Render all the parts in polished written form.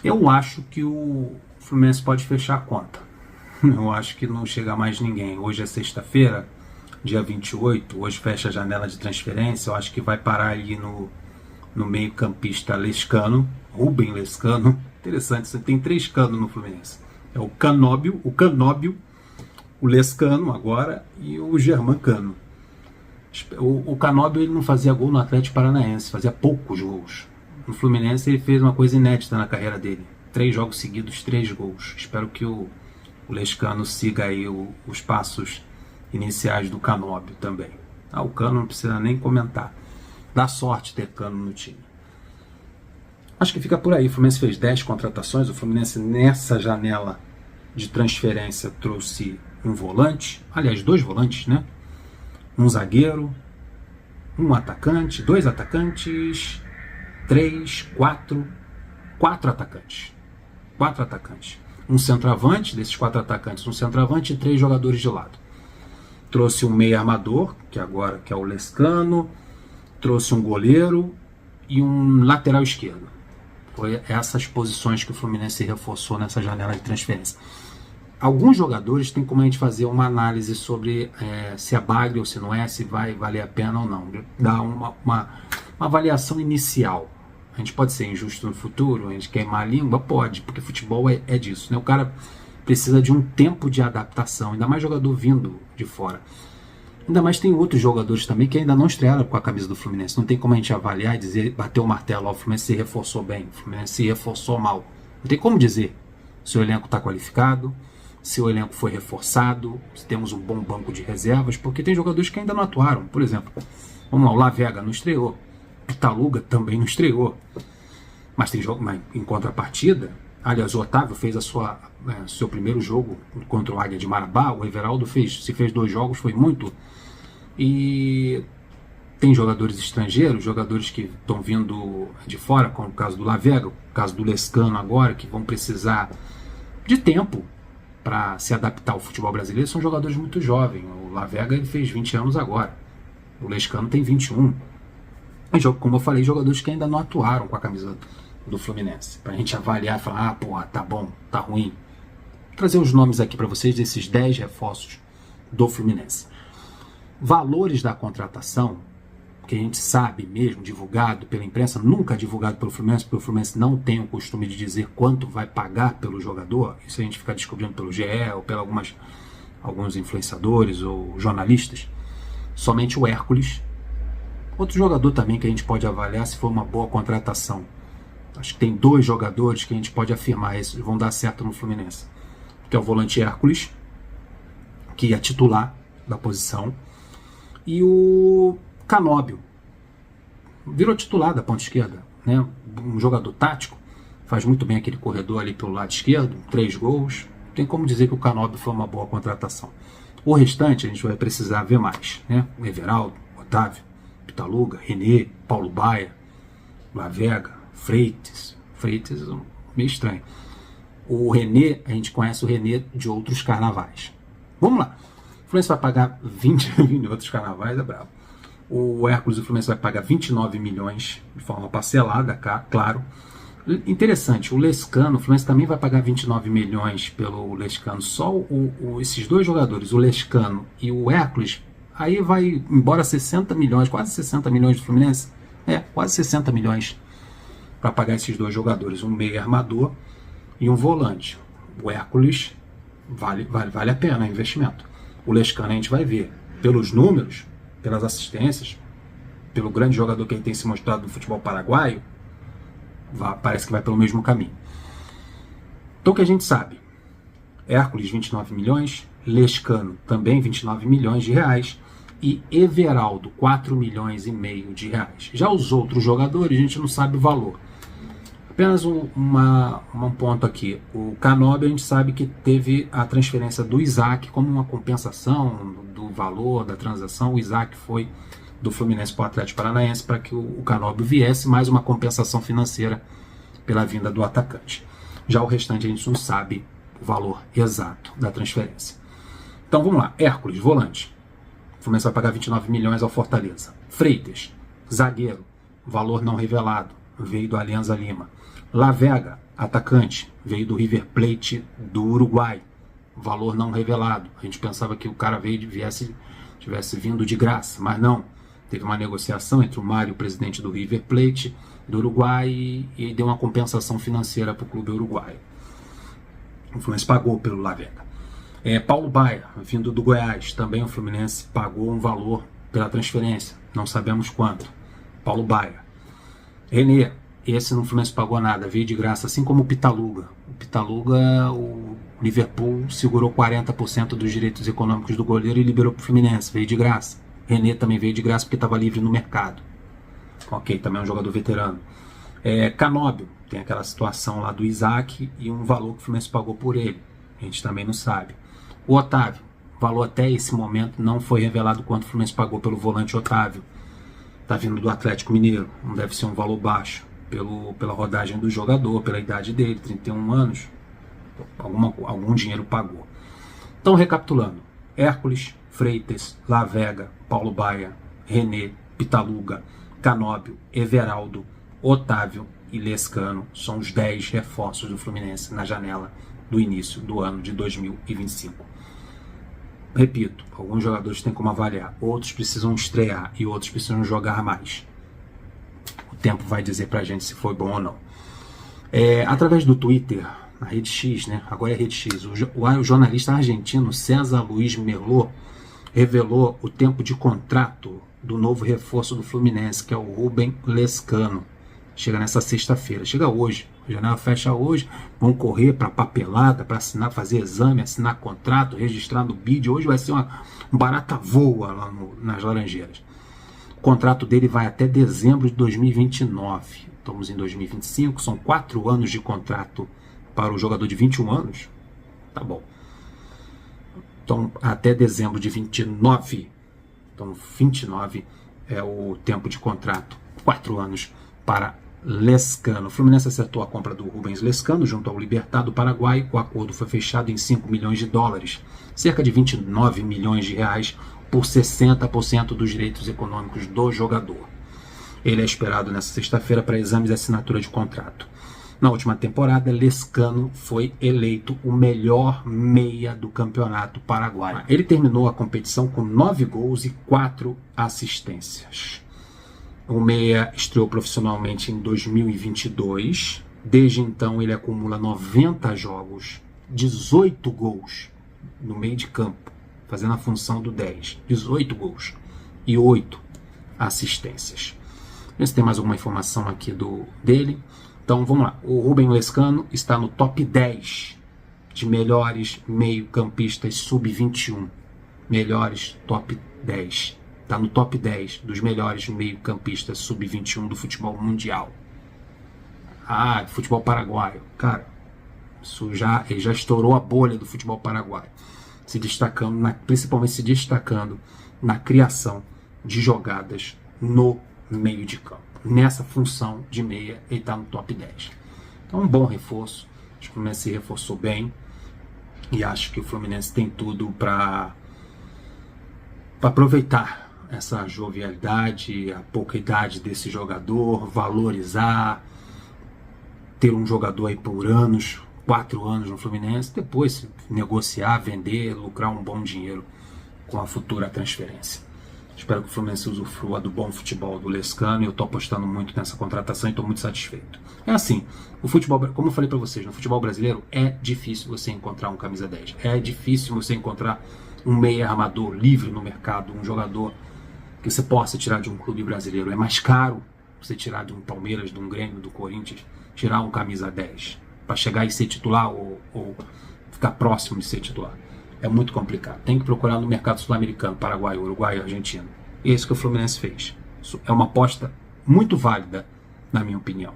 Eu acho que o Fluminense pode fechar a conta. Eu acho que não chega mais ninguém. Hoje é sexta-feira, dia 28. Hoje fecha a janela de transferência. Eu acho que vai parar ali no meio-campista Lescano, Rubem Lescano. Interessante, você tem 3 canos no Fluminense. É o Lescano agora e o Germancano. O Canóbio ele não fazia gol no Atlético Paranaense, fazia poucos gols. No Fluminense ele fez uma coisa inédita na carreira dele. 3 jogos seguidos, 3 gols. Espero que o Lescano siga aí os passos iniciais do Canóbio também. O Cano não precisa nem comentar. Dá sorte ter Cano no time. Acho que fica por aí. O Fluminense fez 10 contratações. O Fluminense nessa janela de transferência trouxe um volante. Aliás, 2 volantes, né? Um zagueiro, um atacante, 2 atacantes, 3, 4 atacantes. 4 atacantes. Um centroavante, desses 4 atacantes, um centroavante e 3 jogadores de lado. Trouxe um meio armador, que é o Lescano, trouxe um goleiro e um lateral esquerdo. Foi essas posições que o Fluminense reforçou nessa janela de transferência. Alguns jogadores tem como a gente fazer uma análise sobre se é bagre ou se não é, se vai valer a pena ou não. Dar uma avaliação inicial. A gente pode ser injusto no futuro, a gente queimar a língua? Pode, porque futebol é disso, né? O cara precisa de um tempo de adaptação, ainda mais jogador vindo de fora. Ainda mais tem outros jogadores também que ainda não estrearam com a camisa do Fluminense. Não tem como a gente avaliar e dizer, bater o martelo, o Fluminense se reforçou bem, o Fluminense se reforçou mal. Não tem como dizer se o elenco está qualificado, se o elenco foi reforçado, se temos um bom banco de reservas, porque tem jogadores que ainda não atuaram. Por exemplo, vamos lá, o Lavega não estreou, Pitaluga também não estreou, mas tem jogo, mas em contrapartida, aliás, o Otávio fez seu primeiro jogo contra o Águia de Marabá, o Everaldo se fez 2 jogos, foi muito, e tem jogadores estrangeiros, jogadores que estão vindo de fora, como o caso do Lavega, o caso do Lescano agora, que vão precisar de tempo para se adaptar ao futebol brasileiro. São jogadores muito jovens. O Lavega ele fez 20 anos agora, o Lescano tem 21. Como eu falei, jogadores que ainda não atuaram com a camisa do Fluminense, para a gente avaliar e falar, porra, tá bom, tá ruim. Vou trazer os nomes aqui para vocês desses 10 reforços do Fluminense. Valores da contratação, que a gente sabe mesmo, divulgado pela imprensa, nunca divulgado pelo Fluminense, porque o Fluminense não tem o costume de dizer quanto vai pagar pelo jogador. Isso a gente fica descobrindo pelo GE ou por alguns influenciadores ou jornalistas. Somente o Hércules. Outro jogador também que a gente pode avaliar se for uma boa contratação. Acho que tem 2 jogadores que a gente pode afirmar esses vão dar certo no Fluminense. Que é o volante Hércules, que é titular da posição, e o Canóbio, virou titular da ponta esquerda, né? Um jogador tático, faz muito bem aquele corredor ali pelo lado esquerdo, 3 gols. Tem como dizer que o Canóbio foi uma boa contratação. O restante a gente vai precisar ver mais, né? O Everaldo, Otávio, Pitaluga, René, Paulo Baia, Lavega, Freitas, meio estranho. O René, a gente conhece o René de outros carnavais. Vamos lá. O Fluminense vai pagar 20 de outros carnavais, é bravo. O Hércules, o Fluminense vai pagar 29 milhões de forma parcelada, claro. Interessante, o Lescano, o Fluminense também vai pagar 29 milhões pelo Lescano. Só esses 2 jogadores, o Lescano e o Hércules, aí vai embora 60 milhões, quase 60 milhões do Fluminense. Quase 60 milhões para pagar esses 2 jogadores, um meio armador e um volante. O Hércules vale a pena o investimento. O Lescano a gente vai ver pelos números, pelas assistências, pelo grande jogador que ele tem se mostrado no futebol paraguaio, parece que vai pelo mesmo caminho. Então o que a gente sabe? Hércules 29 milhões, Lescano também 29 milhões de reais e Everaldo 4 milhões e meio de reais. Já os outros jogadores a gente não sabe o valor. Apenas um ponto aqui. O Canóbio a gente sabe que teve a transferência do Isaac como uma compensação do valor da transação. O Isaac foi do Fluminense para o Atlético Paranaense para que o Canóbio viesse, mais uma compensação financeira pela vinda do atacante. Já o restante a gente não sabe o valor exato da transferência. Então vamos lá. Hércules, volante. O Fluminense vai pagar 29 milhões ao Fortaleza. Freitas, zagueiro, valor não revelado, veio do Alianza Lima. Lavega, atacante, veio do River Plate do Uruguai, valor não revelado. A gente pensava que o cara tivesse vindo de graça, mas não. Teve uma negociação entre o Mário, o presidente do River Plate do Uruguai, e deu uma compensação financeira para o clube uruguaio. O Fluminense pagou pelo La Vega. Paulo Baia, vindo do Goiás, também o Fluminense pagou um valor pela transferência, não sabemos quanto. Paulo Baia. René, esse no Fluminense pagou nada, veio de graça, assim como o Pitaluga. O Pitaluga, o Liverpool segurou 40% dos direitos econômicos do goleiro e liberou para o Fluminense, veio de graça. René também veio de graça porque estava livre no mercado. Ok, também é um jogador veterano. Canóbio, tem aquela situação lá do Isaac e um valor que o Fluminense pagou por ele. A gente também não sabe. O Otávio, valor até esse momento não foi revelado quanto o Fluminense pagou pelo volante Otávio. Está vindo do Atlético Mineiro, não deve ser um valor baixo pela rodagem do jogador, pela idade dele, 31 anos. Algum dinheiro pagou. Então, recapitulando: Hércules, Freitas, La Vega, Paulo Baia, René, Pitaluga, Canóbio, Everaldo, Otávio e Lescano são os 10 reforços do Fluminense na janela do início do ano de 2025. Repito, alguns jogadores têm como avaliar, outros precisam estrear e outros precisam jogar mais. O tempo vai dizer pra gente se foi bom ou não. Através do Twitter, na Rede X, né? Agora é Rede X, o jornalista argentino César Luiz Mello revelou o tempo de contrato do novo reforço do Fluminense, que é o Rubem Lescano. Chega nessa sexta-feira, chega hoje. A janela fecha hoje, vão correr para papelada, para assinar, fazer exame, assinar contrato, registrar no BID. Hoje vai ser uma barata voa lá nas Laranjeiras. O contrato dele vai até dezembro de 2029. Estamos em 2025, são 4 anos de contrato para o jogador de 21 anos. Tá bom. Então, até dezembro de 29. Então, 29 é o tempo de contrato. 4 anos para Lescano. O Fluminense acertou a compra do Rubens Lescano junto ao Libertad do Paraguai. O acordo foi fechado em 5 milhões de dólares, cerca de 29 milhões de reais, por 60% dos direitos econômicos do jogador. Ele é esperado nesta sexta-feira para exames e assinatura de contrato. Na última temporada, Lescano foi eleito o melhor meia do campeonato paraguaio. Ele terminou a competição com 9 gols e 4 assistências. O meia estreou profissionalmente em 2022. Desde então, ele acumula 90 jogos, 18 gols no meio de campo, fazendo a função do 10. 18 gols e 8 assistências. Vê se tem mais alguma informação aqui dele. Então, vamos lá. O Rubem Lescano está no top 10 de melhores meio-campistas sub-21. Melhores top 10. Está no top 10 dos melhores meio-campistas sub-21 do futebol mundial. Do futebol paraguaio. Cara, ele já estourou a bolha do futebol paraguaio. Principalmente se destacando na criação de jogadas no meio de campo. Nessa função de meia, ele está no top 10. Então, um bom reforço. Acho que o Fluminense se reforçou bem. E acho que o Fluminense tem tudo para aproveitar essa jovialidade, a pouca idade desse jogador, valorizar, ter um jogador aí por anos, 4 anos no Fluminense, depois negociar, vender, lucrar um bom dinheiro com a futura transferência. Espero que o Fluminense usufrua do bom futebol do Lescano e eu estou apostando muito nessa contratação e estou muito satisfeito. É assim, o futebol, como eu falei para vocês, no futebol brasileiro é difícil você encontrar um camisa 10. É difícil você encontrar um meia armador livre no mercado, um jogador que você possa tirar de um clube brasileiro. É mais caro você tirar de um Palmeiras, de um Grêmio, do Corinthians, tirar um camisa 10 para chegar e ser titular ou ficar próximo de ser titular. É muito complicado. Tem que procurar no mercado sul-americano, Paraguai, Uruguai e Argentina. E é isso que o Fluminense fez. Isso é uma aposta muito válida, na minha opinião.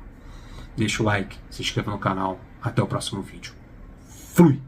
Deixa o like, se inscreva no canal. Até o próximo vídeo. Fui!